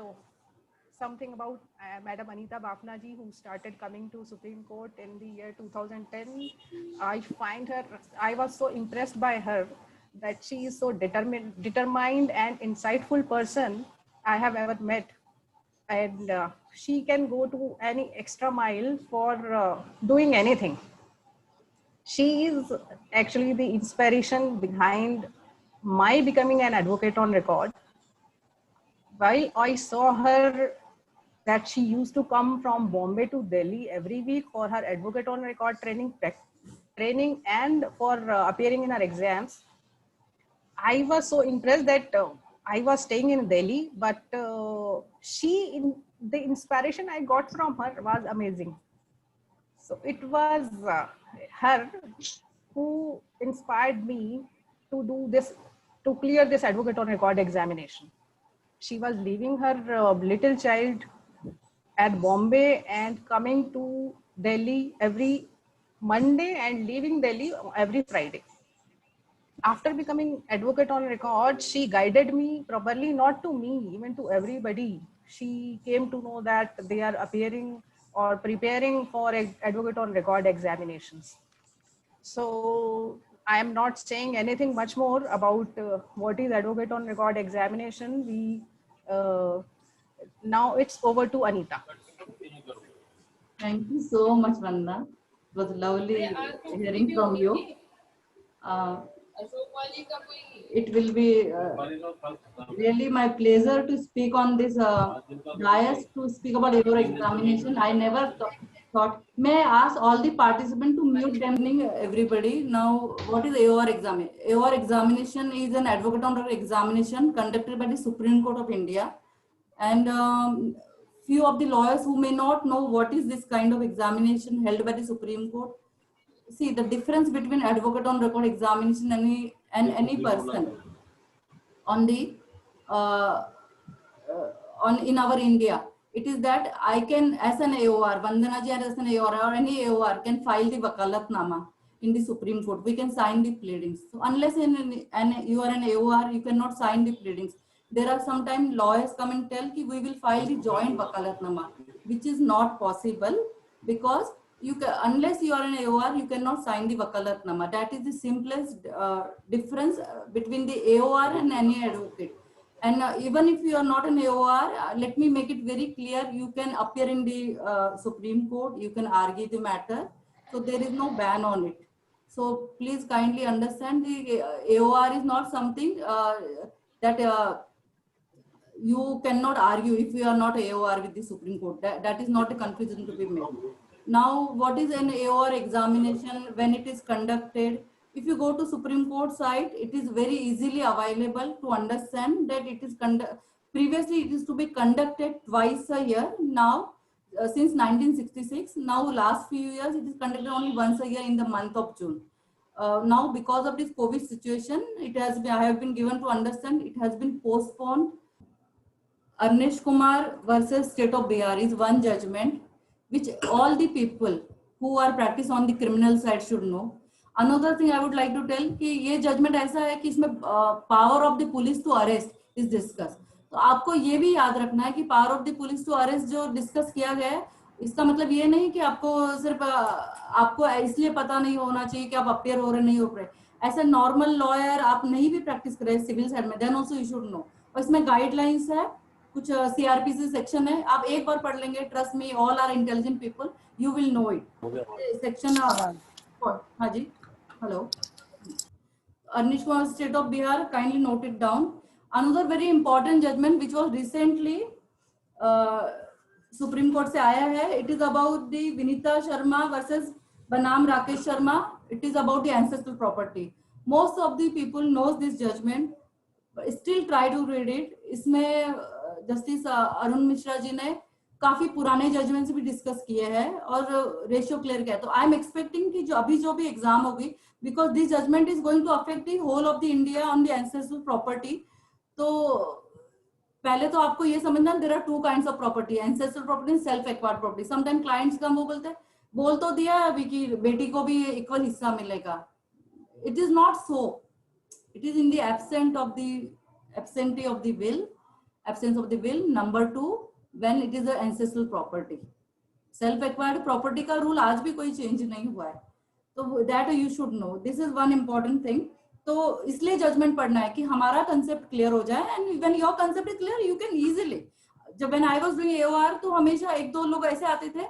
So something about Madam Anita Bafna ji, who started coming to Supreme Court in the year 2010. I find her, I was so impressed by her that she is so determined and insightful person I have ever met. And she can go to any extra mile for doing anything. She is actually the inspiration behind my becoming an advocate on record. While I saw her that she used to come from Bombay to Delhi every week for her advocate on record training and for appearing in her exams, I was so impressed that I was staying in Delhi, but the inspiration I got from her was amazing. So it was her who inspired me to do this, to clear this advocate on record examination. She was leaving her little child at Bombay and coming to Delhi every Monday and leaving Delhi every Friday. After becoming advocate on record, she guided me properly, not to me, even to everybody. She came to know that they are appearing or preparing for advocate on record examinations. So I am not saying anything much more about what is advocate on record examination. Now it's over to Anita. Thank you so much, Vanda. It was lovely hearing from you. It will be really my pleasure to speak on this dais to speak about your examination. I never thought. May I ask all the participants to mute them? Everybody. Now, what is AOR exam? AOR examination is an advocate on record examination conducted by the Supreme Court of India, and few of the lawyers who may not know what is this kind of examination held by the Supreme Court. See the difference between advocate on record examination and any person on the on in our India. It is that I can, as an AOR, Vandana ji as an AOR or any AOR can file the Wakalatnama in the Supreme Court. We can sign the pleadings. So unless you are an AOR, you cannot sign the pleadings. There are sometimes lawyers come and tell ki we will file the joint Wakalatnama, which is not possible because unless you are an AOR, you cannot sign the Wakalatnama. That is the simplest difference between the AOR and any advocate. And even if you are not an AOR, let me make it very clear, you can appear in the Supreme Court, you can argue the matter. So there is no ban on it. So please kindly understand the AOR is not something that you cannot argue if you are not AOR with the Supreme Court. That is not a confusion to be made. Now, what is an AOR examination when it is conducted? If you go to Supreme Court site, it is very easily available to understand that it is previously it is to be conducted twice a year. Now, since 1966, now last few years it is conducted only once a year in the month of June. Now, because of this COVID situation, I have been given to understand it has been postponed. Arnesh Kumar versus State of Bihar is one judgment which all the people who are practiced on the criminal side should know. Another thing I would like to tell कि ये judgment ऐसा है कि इसमें power of the police to arrest is discussed. तो आपको ये भी याद रखना है कि power of the police to arrest जो discuss किया गया है, इसका मतलब ये नहीं कि आपको सिर्फ आपको इसलिए पता नहीं होना चाहिए कि आप appear हो रहे नहीं हो रहे. ऐसे normal lawyer आप नहीं भी practice कर रहे civil side में, then also you should know. और इसमें guidelines है, कुछ CRPC सेक्शन है, आप एक बार पढ़ लेंगे, trust me, all are intelligent people, you will know it. Section हाँ जी, hello. Arnesh Kumar, State of Bihar, kindly note it down. Another very important judgment which was recently Supreme Court से आया है, it is about the Vinita Sharma versus Banam Rakesh Sharma. It is about the ancestral property. Most of the people knows this judgment, but still try to read it. इसमें justice Arun Mishra ji ने काफी पुराने judgement से भी discuss किए हैं और ratio clear किया. तो आई एम एक्सपेक्टिंग कि जो भी एग्जाम होगी, because this judgment is going to affect the whole of the India on the ancestral property. तो पहले तो आपको ये समझना, there are two kinds of property, ancestral property and self acquired property. Sometime clients का वो बोल तो दिया अभी कि बेटी को भी इक्वल हिस्सा मिलेगा. It is not so. It is in the absentee of the will. absence of the will. Number 2, when it is an ancestral property. Self acquired property का रूल आज भी कोई चेंज नहीं हुआ है, तो that you should no, this is one important thing. तो इसलिए जजमेंट पढ़ना है कि हमारा कंसेप्ट क्लियर हो जाए, and when your concept is clear you can easily. जब when I was doing AOR तो हमेशा एक दो लोग ऐसे आते थे,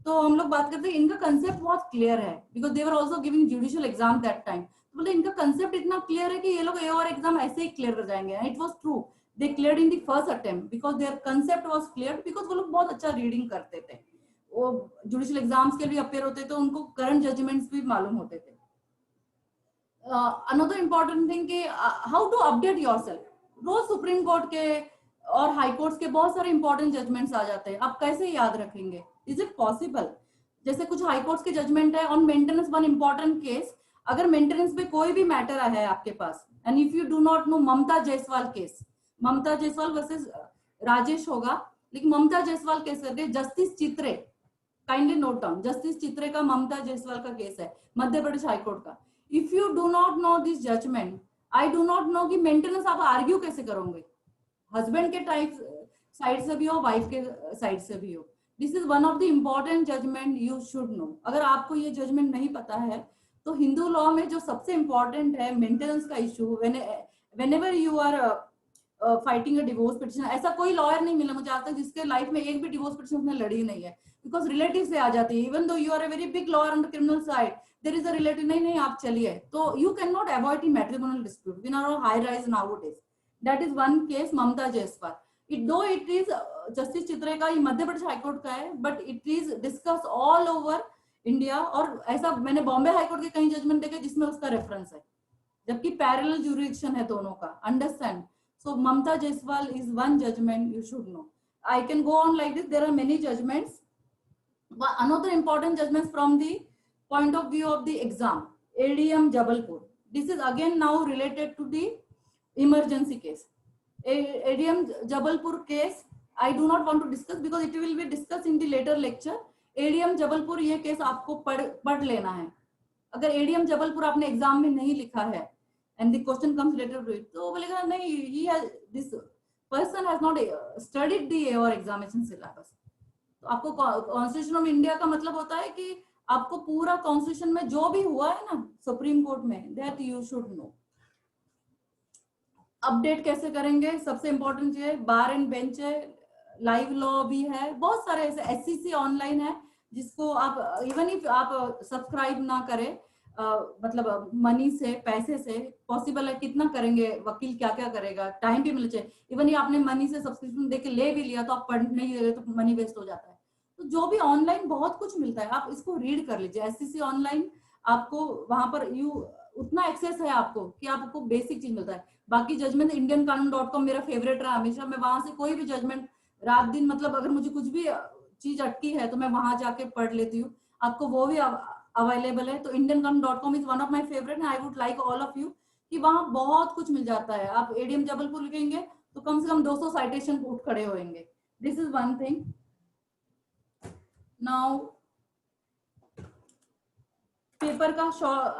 तो हम लोग बात करते इनका कंसेप्ट बहुत क्लियर है, because they were also giving judicial exam that time. तो बोले इनका कंसेप्ट इतना क्लियर है कि ये लोग एओआर एग्जाम ऐसे ही क्लियर कर जाएंगे. And it was true, they cleared in the first attempt because their concept was clear, because वो लोग बहुत अच्छा रीडिंग करते थे, वो जुडिशियल एग्जाम्स के भी अपेयर होते थे, उनको करंट जजमेंट्स भी मालूम होते थे. अनदर इम्पोर्टेंट थिंग कि हाउ टू अपडेट योरसेल्फ. रोज सुप्रीम कोर्ट के और हाई कोर्ट्स के बहुत सारे इंपॉर्टेंट जजमेंट्स आ जाते हैं, आप कैसे याद रखेंगे? Is it possible? जैसे कुछ हाई कोर्ट्स के जजमेंट है on maintenance, one important case. अगर मेंटेनेंस पे कोई भी मैटर है आपके पास, and if you do not know Mamta Jaiswal case, Mamta Jaiswal versus Rajesh होगा, लेकिन ममता जायसवाल केस करके justice Chitre, kindly note down, justice Chitre का ममता जायसवाल का केस है मध्य प्रदेश हाईकोर्ट का. If you do not know this judgement, I do not know कि मेंटेनेंस आप आर्ग्यू कैसे करोगे, हस्बैंड के टाइप साइड से भी हो, वाइफ के साइड से भी हो. This is one of the important judgment you should know. अगर आपको ये जजमेंट नहीं पता है तो हिंदू लॉ में जो सबसे इम्पोर्टेंट है मेंटेनेंस का issue, whenever you are fighting a divorce petition, ऐसा कोई लॉयर नहीं मिला मुझे आज तक जिसके लाइफ में एक भी डिवोर्स पिटिशन उसने लड़ी नहीं है, बिकॉज रिलेटिव से आ जाती है. Even though you are a very big lawyer on the criminal side, there is a relative, नहीं नहीं आप चलिए, तो you can not avoid in matrimonial dispute. We are high rise nowadays. That is one case Mamta Jaiswal. It is justice Chitre का, ये Madhya Pradesh high court का है, but it is discuss all over India. और ऐसा मैंने बॉम्बे हाईकोर्ट के कई जजमेंट देखे जिसमें उसका रेफरेंस है, जबकि पैरेलल ज्यूरिडिक्शन है दोनों का. Understand? So Mamta Jaiswal is one judgment you should know. I can go on like this. There are many judgments. Another important judgments from the point of view of the exam. ADM Jabalpur. This is again now related to the emergency case. ADM Jabalpur case I do not want to discuss because it will be discussed in the later lecture. ADM Jabalpur ये case आपको पढ़ लेना है. अगर ADM Jabalpur आपने exam में नहीं लिखा है and the question comes later to it, तो बोलेगा नहीं, he has this person has not studied the AOR examination syllabus. तो आपको कॉन्स्टिट्यूशन ऑफ इंडिया का मतलब होता है कि आपको पूरा कॉन्स्टिट्यूशन में जो भी हुआ है ना सुप्रीम कोर्ट में, that you should no. Update कैसे करेंगे? सबसे इंपॉर्टेंट चीज है बार एंड बेंच है, लाइव लॉ भी है, बहुत सारे ऐसे SCC ऑनलाइन है जिसको आप इवन इफ आप सब्सक्राइब ना करें, मतलब मनी से, पैसे से पॉसिबल है, कितना करेंगे, वकील क्या क्या करेगा, टाइम भी मिलना चाहिए. इवन ये आपने मनी से सब्सक्रिप्शन देके ले भी लिया तो आप पढ़ नहीं रहे तो मनी वेस्ट हो जाता है. तो जो भी ऑनलाइन बहुत कुछ मिलता है, आप इसको रीड कर लीजिए. SCC ऑनलाइन आपको वहां पर उतना एक्सेस है आपको कि आपको बेसिक चीज मिलता है. बाकी जजमेंट indianqanun.com मेरा फेवरेट रहा हमेशा. मैं वहां से कोई भी जजमेंट रात दिन, मतलब अगर मुझे कुछ भी चीज अटकी है तो मैं वहां जाके पढ़ लेती हूँ. आपको वो भी अवेलेबल है. तो indianqanun.com is one of my favourite and I would like all of you कि वहां बहुत कुछ मिल जाता है. आप ADM जबलपुर लिखेंगे तो कम से कम 200 साइटेशन उठ खड़े होंगे. This is one thing. Now paper का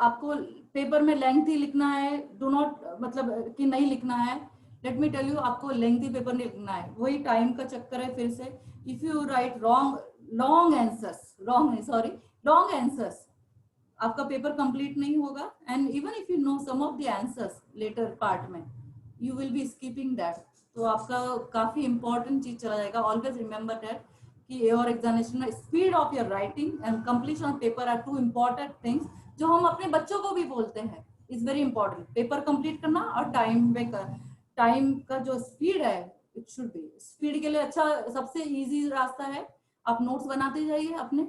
आपको पेपर में लेंथी लिखना है, डू नॉट मतलब कि नहीं लिखना है. लेट मी टेल यू, आपको लेंथी पेपर नहीं लिखना है. वही टाइम का चक्कर है फिर से. If you write long answers आपका पेपर कंप्लीट नहीं होगा. And even if you know some of the answers later part में, you will be skipping that. तो आपका काफी इंपॉर्टेंट चीज चला जाएगा. ऑलवेज रिमेंबर दैट कि एओआर एग्जामिनेशन में speed of your writing and completion of paper are two important things, जो हम अपने बच्चों को भी बोलते हैं. Is very important. Paper complete करना और टाइम का जो स्पीड है, इट शुड बी. स्पीड के लिए अच्छा सबसे इजी रास्ता है, आप नोट्स बनाते जाइए अपने.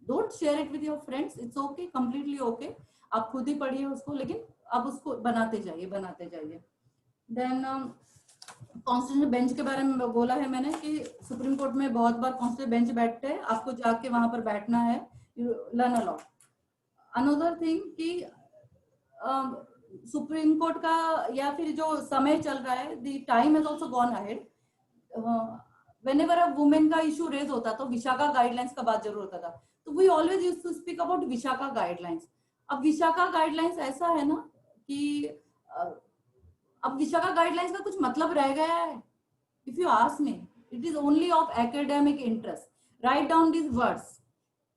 Don't share it with your friends, it's okay, completely okay. आप खुद ही पढ़िए उसको, लेकिन आप उसको बनाते जाइए. देन कॉन्स्टिट्यूशनल बेंच के बारे में बोला है मैंने कि सुप्रीम कोर्ट में बहुत बार कॉन्स्टिट्यूशनल बेंच बैठते हैं, आपको जाके वहां पर बैठना है. You learn a lot. Another thing कि सुप्रीम कोर्ट का या फिर जो समय चल रहा है, the time has also gone ahead. Whenever a women का इशू रेज होता तो विशाखा गाइडलाइंस का बात जरूर होता था. तो we always used to speak about Vishaka guidelines. अब विशाखा गाइडलाइंस ऐसा है ना कि अब विशाखा गाइडलाइंस का कुछ मतलब रह गया है. if you ask me, it is only of academic interest. Write down these words.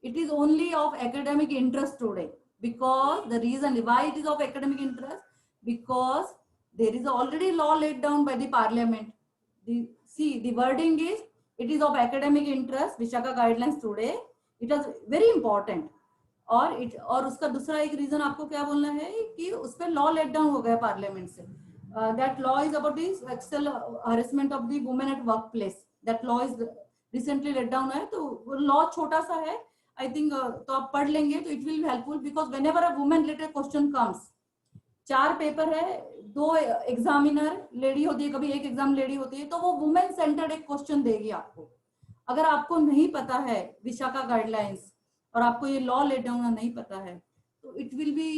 It is only of academic interest today, because the reason why it is of academic interest, because there is already law laid down by the parliament. The wording is, it is of academic interest, Vishaka guidelines today. It is very important. और उसका दूसरा एक reason आपको क्या बोलना है कि उस पर लॉ लेट डाउन हो गया पार्लियामेंट से. That law is about the sexual harassment of the women at work place. That law is recently let down है. तो लॉ छोटा सा है, आई थिंक, तो आप पढ़ लेंगे तो it will be helpful, because when ever a women related question comes, 4 paper है, 2 एग्जामिनर लेडी होती है, कभी एक एग्जाम लेडी होती है, तो वो वुमेन सेंटर्ड एक क्वेश्चन देगी आपको. अगर आपको नहीं पता है विशाखा गाइडलाइंस और आपको ये लॉ लेट डाउन नहीं पता है, तो इट विल बी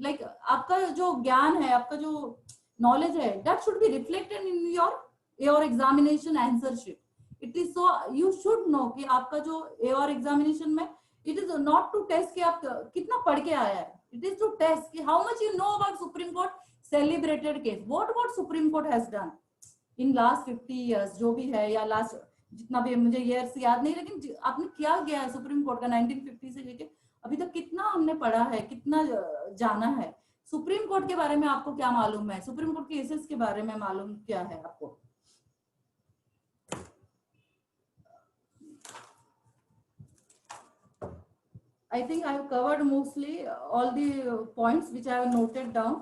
लाइक आपका जो ज्ञान है, आपका जो नॉलेज है, that should be reflected in your examination answer sheet. It is so you should know कि आपका जो योर एग्जामिनेशन में, it is not to test कि आप कितना पढ़ के आया है, इट इज टू टेस्ट कि how much you know about supreme court celebrated case, what supreme court has done in last 50 years, जो भी है, या लास्ट जितना भी, मुझे ईयर्स याद नहीं, लेकिन आपने क्या किया है सुप्रीम कोर्ट का 1950 से लेके अभी तक, कितना हमने पढ़ा है, कितना जाना है. सुप्रीम कोर्ट के बारे में आपको क्या मालूम है, सुप्रीम कोर्ट के केसेस के बारे में मालूम क्या है आपको. I think I have covered mostly all the points which I have noted down.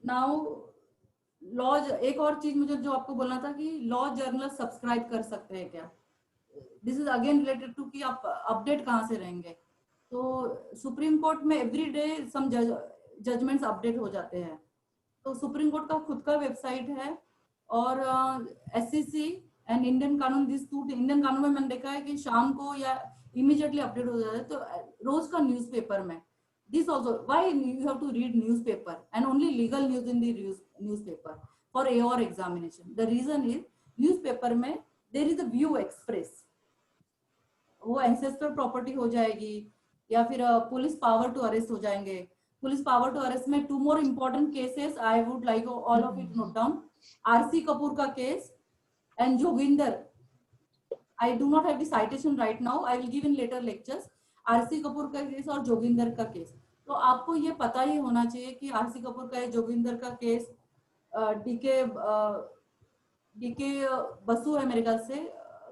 Now law, एक और चीज मुझे जो आपको बोलना था कि लॉ जर्नल सब्सक्राइब कर सकते हैं क्या. This is again related to कि आप अपडेट कहाँ से रहेंगे. तो सुप्रीम कोर्ट में every day some judgments update हो जाते हैं. तो सुप्रीम कोर्ट का खुद का वेबसाइट है, और एससीसी एंड इंडियन कानून, दिस टू, इंडियन कानून में मैंने देखा है कि शाम को या इमीडिएटली अपडेट हो जाता है. तो रोज का न्यूज़पेपर में, this also, why you have to read newspaper and only legal news in the newspaper for AOR examination. The reason is newspaper में there is a view express, वो ancestral property हो जाएगी, या फिर पुलिस पावर टू अरेस्ट हो जाएंगे. Police power to arrest में 2 more important cases I would like all of it note down. RC Kapoor का case and Joginder, I do not have the citation right now, I will give in later lectures. RC Kapoor का case और जोगिंदर का case, तो आपको ये पता ही होना चाहिए कि आरसी कपूर का, जोगिंदर का केस, डीके बसु है मेरे ख्याल से,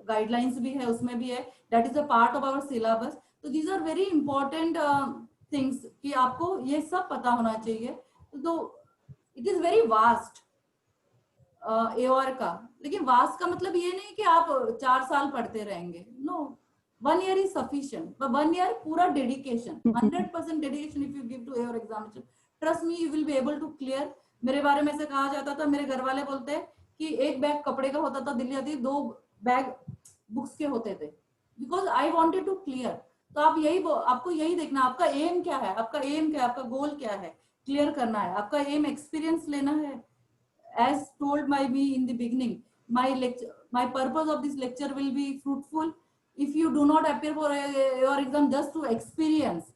गाइडलाइंस भी है, उसमें भी है, that is a part of our syllabus. तो these are very important things कि आपको ये सब पता होना चाहिए. तो it is very vast AOR का, लेकिन वास्ट का मतलब ये नहीं कि आप 4 साल पढ़ते रहेंगे. No, 1 year is sufficient, but 1 year पूरा dedication, 100% dedication if you give to your examination, trust me you will be able to clear. मेरे बारे में से कहा जाता था, मेरे घर वाले बोलते हैं कि 1 बैग कपड़े का होता था दिल्ली आती, 2 बैग बुक्स के होते थे, because I wanted to clear. तो आप आपको यही देखना, आपका एम क्या है, आपका एम क्या है, आपका गोल क्या है, क्लियर करना है. आपका एम एक्सपीरियंस लेना है. As told by me in the beginning, my purpose of this lecture will be fruitful. If you do not appear for your exam just to experience,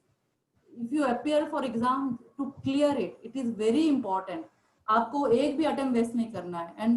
if you appear for exam to clear it, it is very important. आपको एक भी attempt waste नहीं करना है. And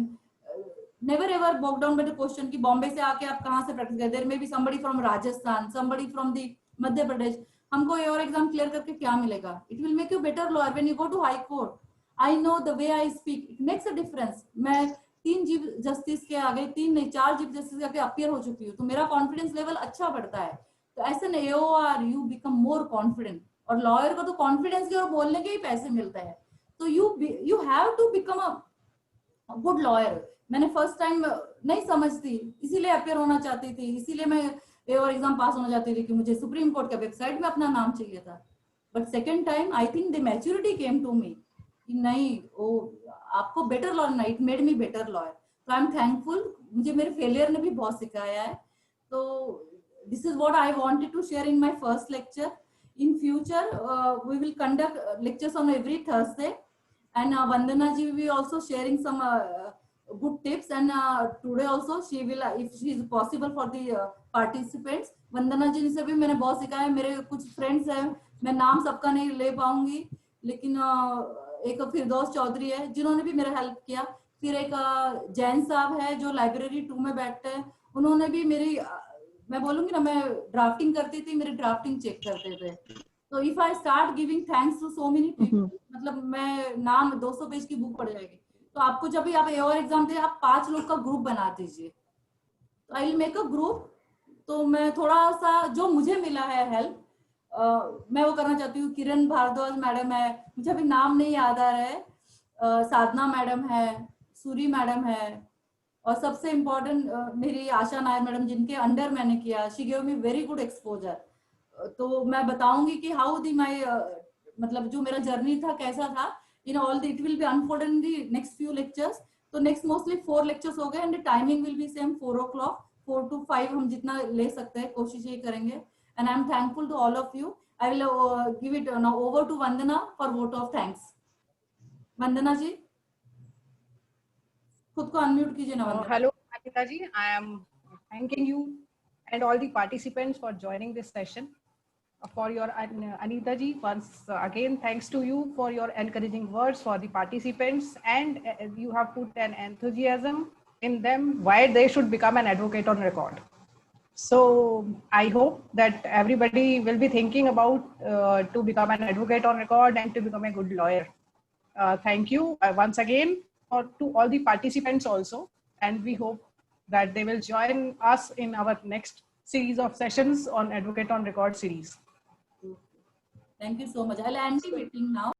never ever bog down by the question कि बॉम्बे से आके आप कहाँ से प्रैक्टिस करें. There may be somebody from Rajasthan, somebody from the Madhya Pradesh. हमको योर एग्जाम क्लियर करके क्या मिलेगा? It will make you better lawyer when you go to high court. I know the way I speak, it makes a difference. मैं 3 chief justice के आगे, 3 नहीं 4 chief justice के आगे अपीयर हो चुकी हूँ, तो मेरा कॉन्फिडेंस लेवल अच्छा बढ़ता है. तो as an AOR you become more confident, और लॉयर को तो कॉन्फिडेंस के और बोलने के ही पैसे मिलते हैं. तो you have to become a good lawyer. मैंने फर्स्ट टाइम नहीं समझती, इसीलिए अपीयर होना चाहती थी, इसीलिए मैं एओआर एग्जाम पास होना चाहती थी कि मुझे सुप्रीम कोर्ट के वेबसाइट में अपना नाम चाहिए था. But second time I think the maturity came to me कि नहीं, वो आपको बेटर लॉयर ना, it made me better lawyer. तो आई एम थैंकफुल, मुझे मेरे फेलियर ने भी बहुत सिखाया है. तो this is what I wanted to share in my first lecture. In future we will conduct lectures on every Thursday, and Vandana ji will be also sharing some good tips, and today also she will, if she is possible for the participants. वंदना जी से भी मैंने बहुत सीखा है. मेरे कुछ friends हैं, मैं नाम सबका नहीं ले पाऊंगी, लेकिन एक फिरदौस चौधरी है जिन्होंने भी मेरा हेल्प किया. फिर एक जैन साहब है जो लाइब्रेरी 2 में बैठते हैं, उन्होंने भी मेरी मैं बोलूंगी ना, मैं ड्राफ्टिंग करती थी, मेरी ड्राफ्टिंग चेक करते थे. तो if I start giving thanks to so many people, मतलब मैं नाम 200 पेज की बुक पढ़ जाएगी. तो आपको जब भी आप AOR एग्जाम दे, आप 5 लोग का ग्रुप बना दीजिए. तो I will make a group. तो मैं थोड़ा सा जो मुझे मिला है हेल्प, मैं वो करना चाहती हूँ. किरण भारद्वाज मैडम है, मुझे अभी नाम नहीं याद आ रहा है, साधना मैडम है, सूरी मैडम है, और सबसे इम्पोर्टेंट मेरी आशा नायर मैडम, जिनके अंडर मैंने किया. She give me very good exposure. तो मैं बताऊंगी कि हाउ दी माई, मतलब जो मेरा जर्नी था कैसा था. In all it will be unfolded in the next few lectures. तो नेक्स्ट मोस्टली 4 लेक्चर्स हो गए and timing will be same 4 o'clock, 4 to 5 हम जितना ले सकते हैं कोशिश ये करेंगे. And I am thankful to all of you. I will give it now over to Vandana for vote of thanks. Vandana ji खुद को अनम्यूट कीजिए ना. वंदना. Hello, Anita ji. I am thanking you and all the participants for joining this session. For your Anita ji, once again, thanks to you for your encouraging words for the participants, and you have put an enthusiasm in them why they should become an advocate on record. So I hope that everybody will be thinking about to become an advocate on record and to become a good lawyer. Thank you once again to all the participants also, and we hope that they will join us in our next series of sessions on Advocate on Record series. Thank you so much. I'll end the meeting now.